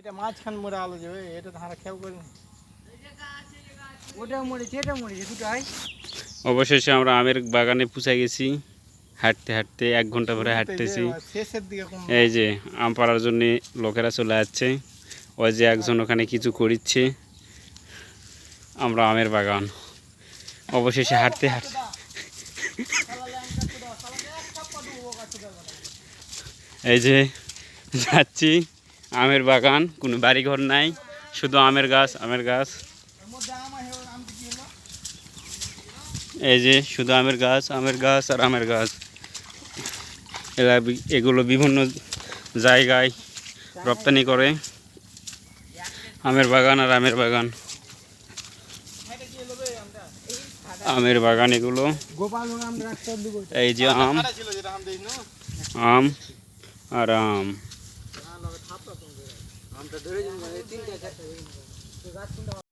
এটা মাঝখান মোড়া আলো যাবে, এটা ধারা খেয়াল করি ওটাও মরেছে এটাও মরেছে দুটাই। অবশেষে আমরা আমের বাগানে পৌঁছে গেছি, হাঁটতে হাঁটতে 1 ঘন্টা ধরে হাঁটতেছি। শেষের দিকে কম এই যে আম পাড়ার জন্য লোকেরা চলে যাচ্ছে, ওই যে একজন ওখানে কিছু করিচ্ছে। আমরা আমের বাগান অবশেষে হাঁটতে হাঁটতে এই যে যাচ্ছি। আমের বাগান, কোনো বাড়িঘর নাই, শুধু আমের গাছ আমের গাছ। এই যে শুধু আমের গাছ আমের গাছ আর আমের গাছ। এগুলো বিভিন্ন জায়গায় রপ্তানি করে। আমের বাগান আর আমের বাগান, আমের বাগান এগুলো। এই যে আম আম আর আম।